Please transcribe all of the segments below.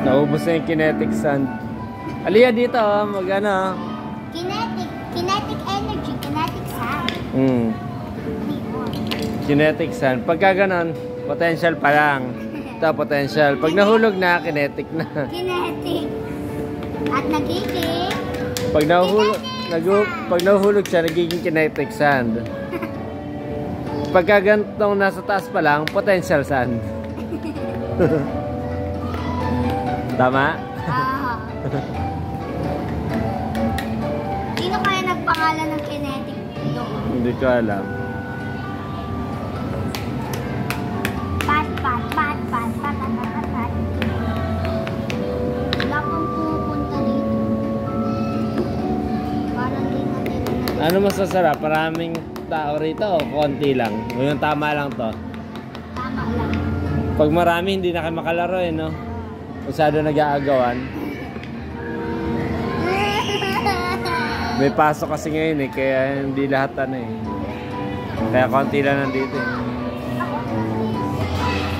Naubos na yung kinetic sand. Aliyah dito, mag-ano. Kinetic energy, kinetic sand. Kinetic sand. Pagka ganon, potential pa lang. Ito, potential. Pag nahulog na, kinetic na. Kinetic. At nagiging? Pag nahuhulog siya, nagiging kinetic sand. Pagka ganitong nasa taas pa lang, potential sand. Tama? Sino kaya nagpangalan ng kinetic doon? Hindi ko alam. Pat. Wala kang pupunta dito. Parang di natin na. Ano mas masarap? Maraming tao rito o konti lang? O yung tama lang to? Tama lang. Pag marami, hindi na kayo makalaro eh, no? Masyado nag-aagawan. May pasok kasi ngayon eh, kaya hindi lahat ano eh. Kaya konti lang nandito eh.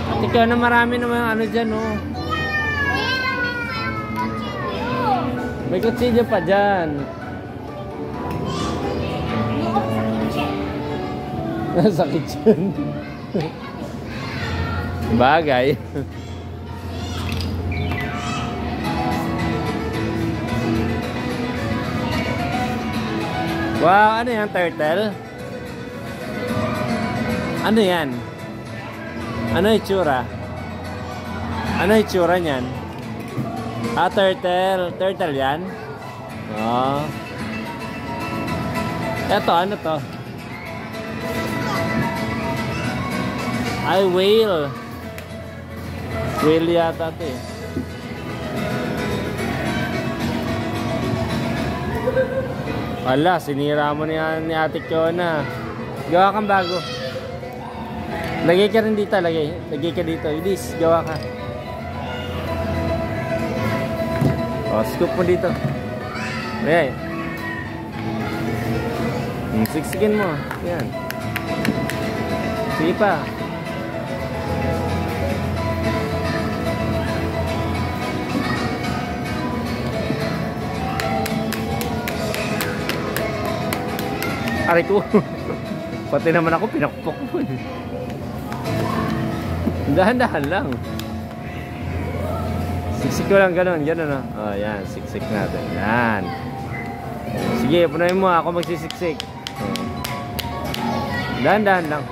At ikaw na marami naman ano dyan oh. May kutsilyo pa dyan. Sa kitchen. Bagay. Wow, ano yan? Turtle? Ano yan? Ano itsura? Ano itsura niyan? Ah, turtle. Turtle yan? Oh. Eto, ano to? Ay, whale. Whale yata ito eh. Wala, sinira mo ni Ate Kiona. Gawa kang bago. Lagay ka rin dito, lagay. Lagay ka dito. Ilis, gawa ka. O, scoop mo dito. Ayan. Siksikin mo. Yan. Sige pa. Aray ko. Pati naman ako pinakpok mo. Dahan-dahan lang. Siksik ko lang ganun. Ganun o. Oh, yan. Siksik natin. Yan. Sige, punuin mo. Ako magsisiksik. Dahan-dahan lang.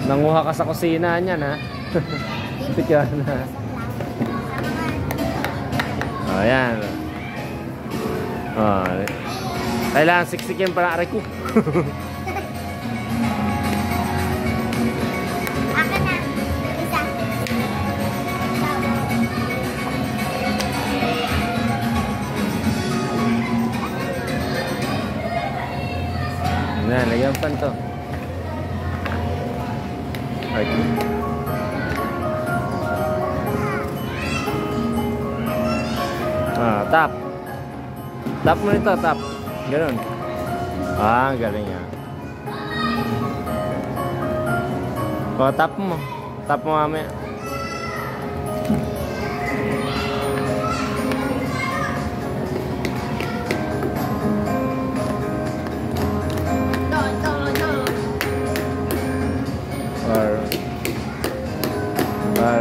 Nanguha ka sa kusina niyan ha. Tika na. Oh, yan. Oh, kailangan siksikin para aray ko. Akin na. Isa. Yan, lagyan pa ito. Okay. Ah, tap. Tap mo nito, tap. Ganun. Ah, galing yan. O, tap mo. Tap mo mamaya.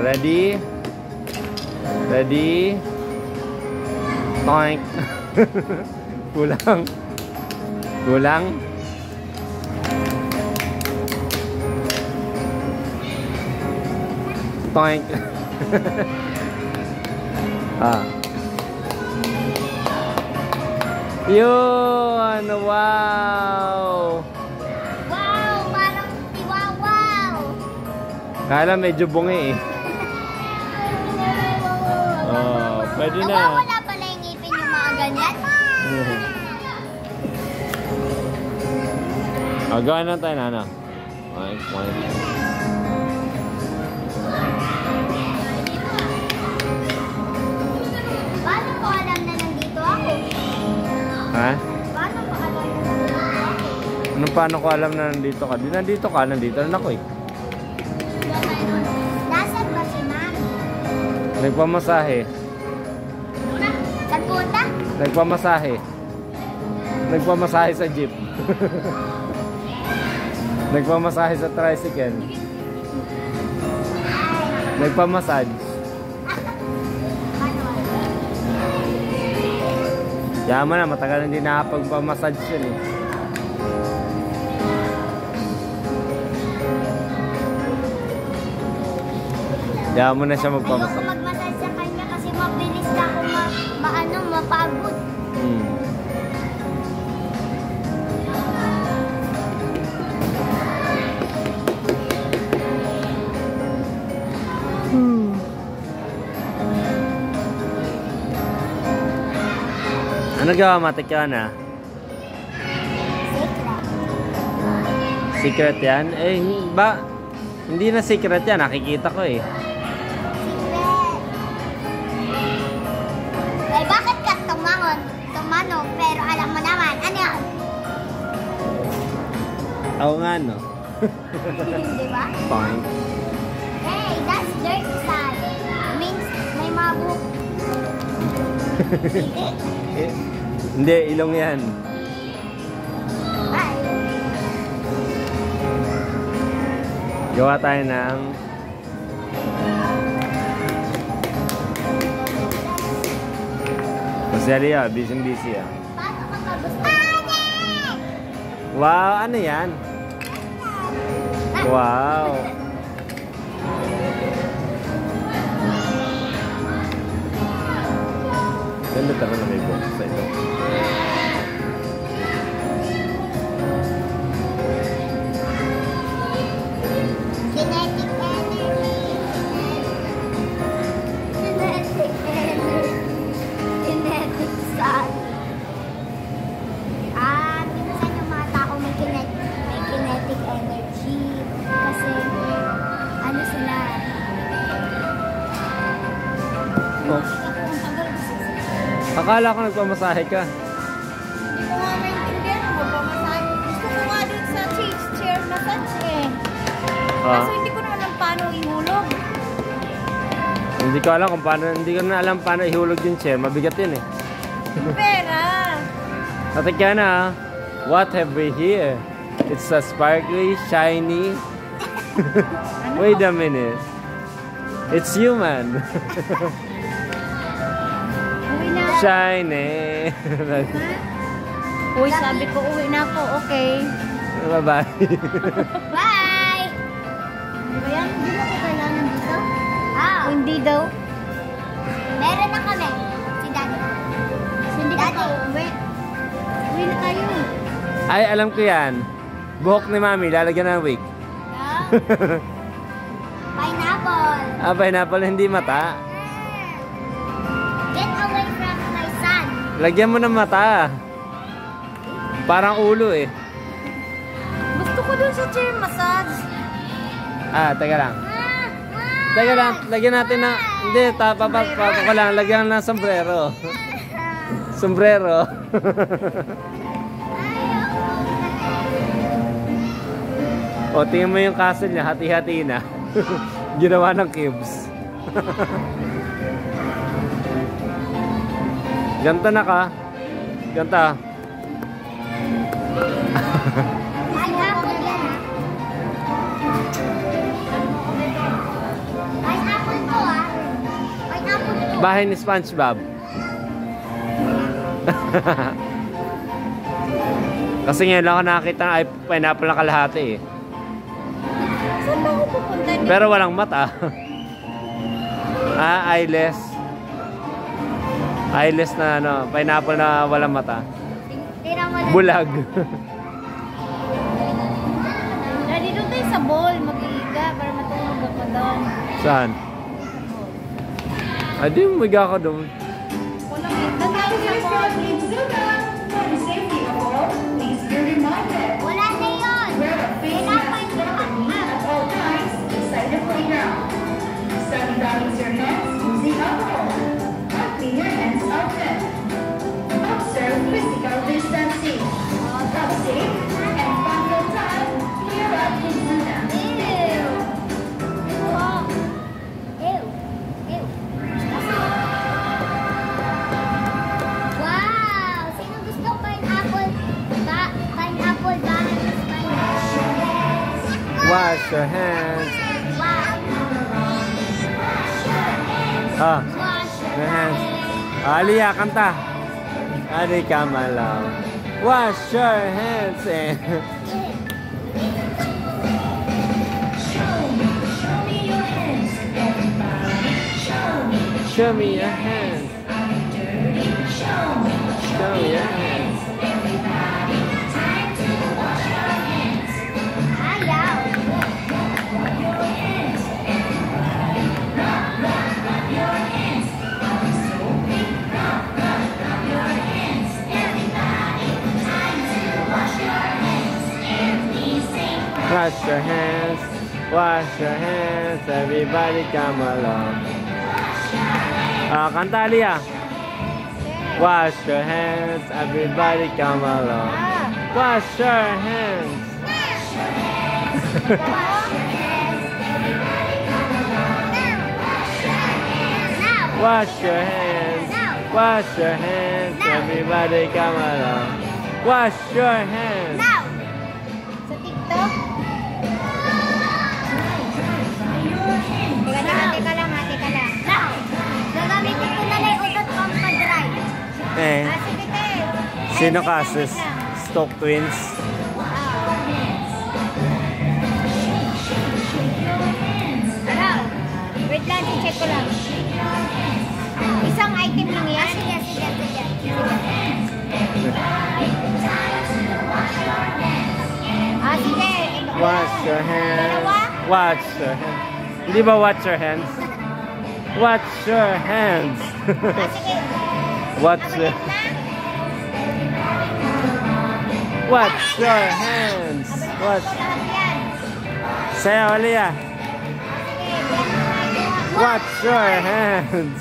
Ready? Ready? Toink. Kulang. Kulang. Toink. Ah. Yun! Wow! Wow! Parang wow! Kala medyo bungi eh. Oh, pwede na. Wala pala yung ngipin yung mga ganyan. Gawa na tayo na ano. Okay, Paano ko alam na nandito ako? ha? Ano paano ko alam na nandito ka? Di nandito ka, nandito na ako eh. Nasaan ba si Mami? Nagpamasahe. Saan punta? Nagpamasahe. Nagpamasahe sa jeep. Nagpamasahe sa tricycle. Nagpamassage. Yaman na, matagal hindi nakapagpamassage yun eh. Yaman na siya magpamassage. Ayoko magmassage sa kanya kasi mabilis na ako mapagod. Ano gawa matik ka na? Secret. Secret yan? Eh, hindi na secret yan. Nakikita ko eh. Secret. Eh, bakit ka tumanong pero alam mo naman, ano yun? Oo nga, no? Di ba? Fine. Hey, that's dirty side. Means may mabuk. Hindi, ilong yan. Bye. Gawa tayo ng... Masali ah, busy ah. Paano ka gusto? Wow, ano yan? Wow. Ganda talaga may box sa ito. Kinetic energy. Kinetic energy. Kinetic sun. Minsan yung mga tao may kinetic energy. Kasi, ano sila? Oh. Akala ko nagpamasahe ka. Hindi ko nga maintindihan ang magpamasahe. Gusto ko nga dun sa chair massage eh. Kaso hindi ko naman alam paano ihulog. Hindi ko alam kung paano, hindi ko na alam paano ihulog yung chair. Mabigat yun eh. Yung pera. Natik ka na ah. What have we here? It's a sparkly, shiny. Wait a minute. It's human. Uwi na. Shiny. Uy, sabi ko uwi na ako. Okay. Bye-bye. Bye! Diba yan? Hindi mo ko kailangan dito? Ah, Hindi daw. meron na kami. Si Daddy. Hindi ka pa uwi. Uwi na tayo. Ay, alam ko yan. Buhok ni Mami, lalagyan ng wig. No? Pineapple. Pineapple, hindi mata. Get away from my son. Lagyan mo ng mata. Parang ulo eh. Gusto ko dun sa chair massage. Teka lang. Teka lang, lagyan natin ng... Hindi, papapato ko lang. Lagyan ng sombrero. Sombrero. O, tingnan mo yung castle niya. Hati-hati na. Ginawa ng cubes. Ganta na ka. Ganta. Pineapple yan, ha? Pineapple to, ha? Pineapple to. Bahay ni SpongeBob. Kasi ngayon lang ako nakakita ng pineapple na kalahati eh. Saan ba ako pupunta dito? Pero walang mata. Eyeless. Eyeless na ano, pineapple na walang mata. Tira mo lang. Bulag. Daddy, doon tayo sa ball. Mag-iiga para matulog ako doon. Saan? Ay, di mo miga ka doon. Walang iga tayo sa ball. Wala na yun. Pineapple to. Sanitize your hands using alcohol. Clean your hands often. Observe physical distancing. Stay safe and Wash your hands. Ah, your hands. Aliyah, kanta. Ali Kamalaw. Wash your hands. Show me your hands. Show me your hands. Wash your hands. Wash your hands. Everybody come along. Kanta Aliyah. Wash your hands, everybody come along. Wash your hands. Wash your hands. Wash your hands, everybody come along. Wash your hands. Sa TikTok? Teka lang. Gagamitin ko na lang utot pang pa-dry. Sige, te. Sino ka? Stock Twins? Ano? Wait lang, check ko lang. Isang item lang yan? Sige. Sige. Wash your hands. Wash your hands. Hindi ba wash your hands? Wash your hands. Sige. Wash your hands. Sayo, Aliyah. Wash your hands.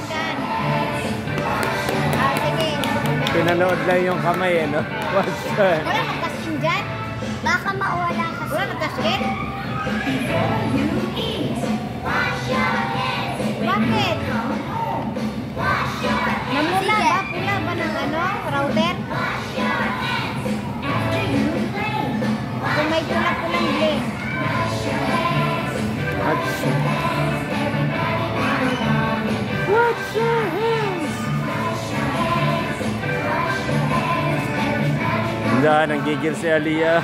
Sige. Pinanood lang yung kamay, no? Wash your hands. Wala magkaskin dyan? Baka mawala kasi. Wala magkaskin? Bakit? Namula ba? Pula ba ng router? Kung may pula-pulang blade. Wash your hands. Diyan, nanggigil si Aliyah.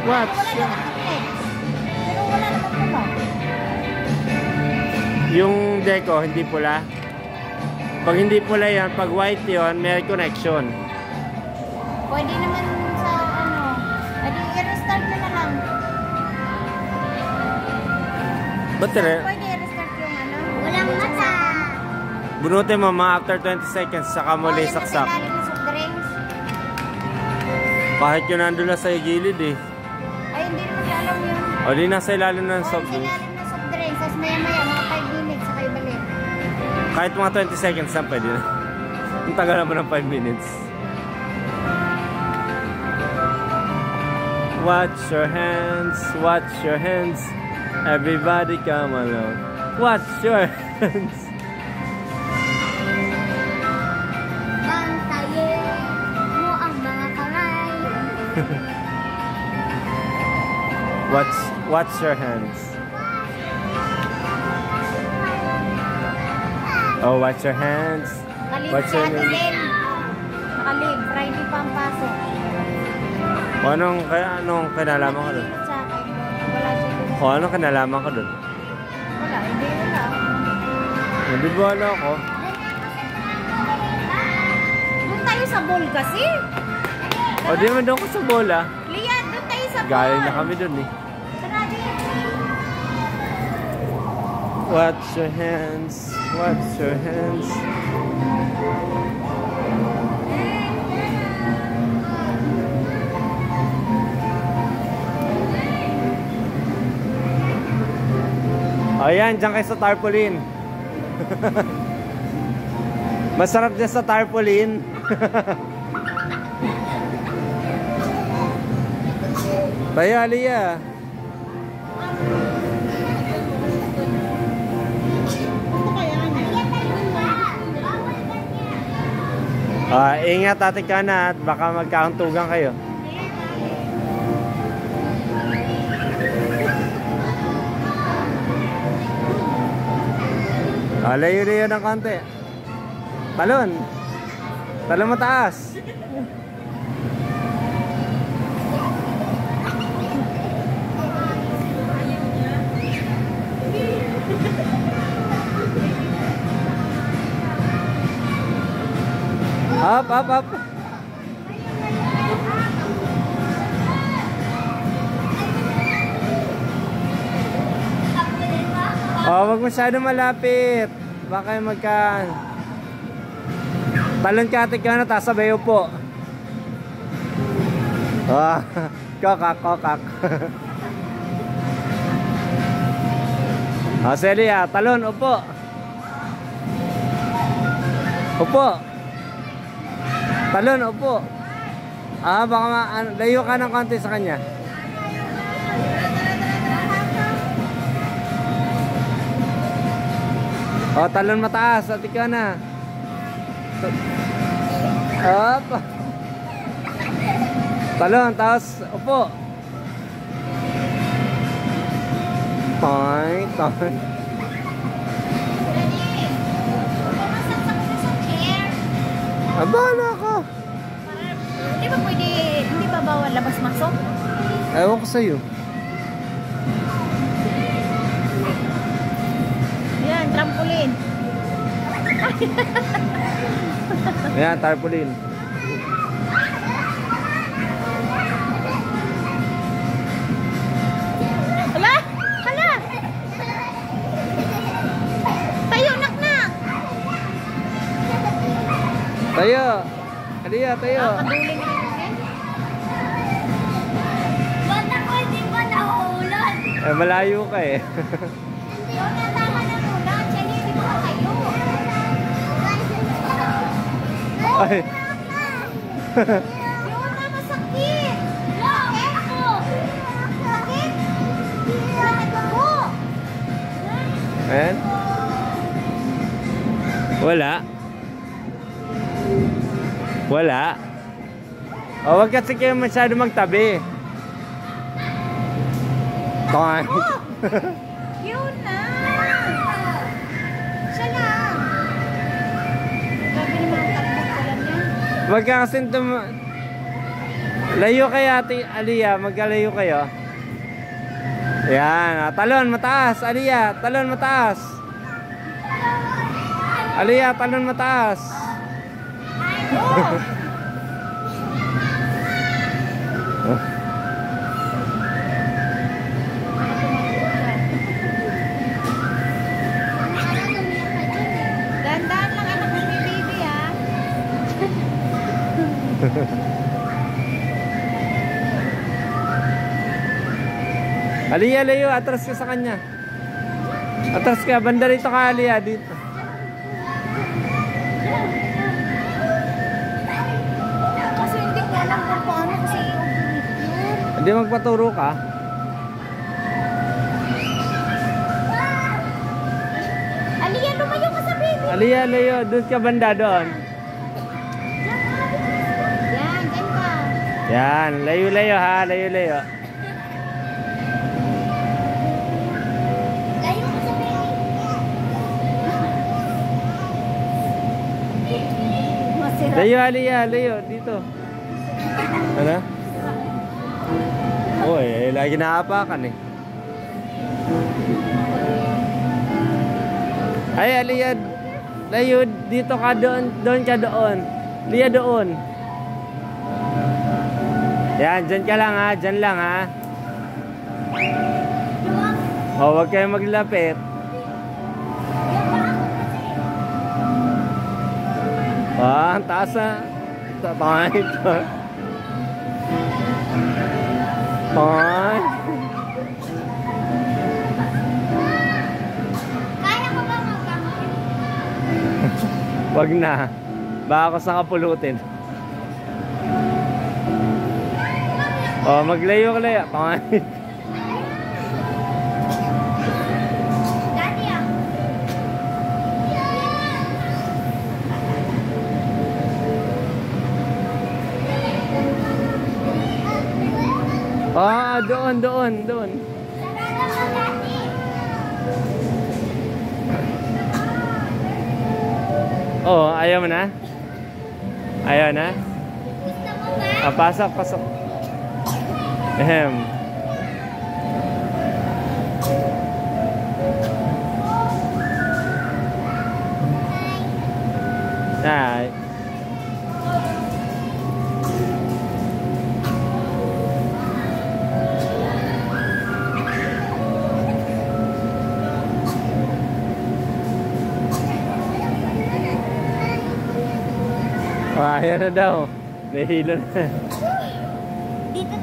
What? Pero wala naman pula. Yung deco, hindi pula. Pag hindi pula yan, pag white yon, may connection. Pwede naman sa adi i-restart na lang. Ba't Pwede i-restart yung Walang mata. bunutin mo mga after 20 seconds, saka mo Yan saksak. ang ilalim ng soft drinks. Kahit yun nandun lang sa gilid eh. Ay, hindi naman siya alam yun. O di nasa ilalim ng Sa soft drinks. ilalim ng soft drinks. Tapos maya-maya, mga 5 minutes, saka ibalik. Kahit mga 20 seconds na pwede na. Ang tagal naman ng 5 minutes. Watch your hands, watch your hands. Everybody come along. Watch your hands. Bantayin mo ang mga kamay. Watch your hands. Oh, watch your hands. Nakalib Watch si your Ate hands. Len. Nakalib. Friday pa ang pasok. O anong kinalaman ko doon? Sa akin. Wala siya doon. O anong kinalaman ko doon? Wala. Hindi wala. Hindi ba wala ako? Doon tayo sa bowl kasi. O di man doon ko sa bola. Lian, doon tayo sa bowl. Galing na kami doon eh. Tara, Lian. Watch your hands. Watch your hands. Ayan, dyan kayo sa tarpaulin. Masarap dyan sa tarpaulin. Tayo, Aliyah. Ingat Ate Kana at baka magkauntugan kayo. Layo-layo ng konti. Talon. Talon mataas. Up, up, up. Wag masyado malapit. Baka magka... Talon ka Ate Kana, tapos sabay upo. Kokak, kokak. Celia, talon, upo. Upo. Talon, upo. Baka layo ka ng konti sa kanya. Talon mataas, Ate Kana. Up. Talon, tapos upo. Point, point. Bahala ka. Di ba pwede, hindi ba bawal labas-masok? Ewan ko sa'yo. Yan, trampoline. Ayan, tarpaulin. Hala! Hala! Tayo, nak-nak! Tayo! Aliya, tayo! Kaduling na yun. Ba't ako hindi ba nahulog? Malayo ka eh. Yung natama na muna, Chelly, hindi ko kayo. Ay. Yung tama sakit. Sakit ako. Sakit. Sakit ako. Ayan. Wala. Wala. Huwag kasi kayo masyado magtabi. Yun na! Siya lang. Grabe naman ang takbo ko lang yan. Huwag ka kasi layo kayo Ate Aliyah. Magkalayo kayo. Ayan. Talon mataas. Aliyah. Talon mataas. Aliyah. Talon mataas. Dahan-dahan lang anak ng baby ha. Aliyah, layo. Atras ka sa kanya. Atras ka. Banda rito ka, Aliyah. Dito. Kasi hindi ko alam kung paano kasi yung Hindi magpaturo ka. Aliyah, lumayo ka sa baby. Aliyah, layo. Doon ka banda doon. Yan, dyan ka. Yan. Layo-layo ha. Layo-layo. Layo ka sa Masira. Layo, Aliyah. Layo. Dito. Ano? Uy, lagi naapakan eh. Ay, Aliyah. Layo. Dito ka doon. Doon ka doon. Aliyah doon. Yan. Dyan ka lang ha. Dyan lang ha. Huwag kayong maglapit. Ang taas na. Point. Point. Kaya ko ba magkamay? Wag na. Baka ako sa kapulutin. Maglayo ka layo. Point. Daddy ah. Ah, doon. Sarado mo, Daddy. Oh, ayaw mo na? Ayaw na? Gusto mo ba? Ah, pasok. Ahem. Hi. Oh, ayan na daw. Nahilo na. Dito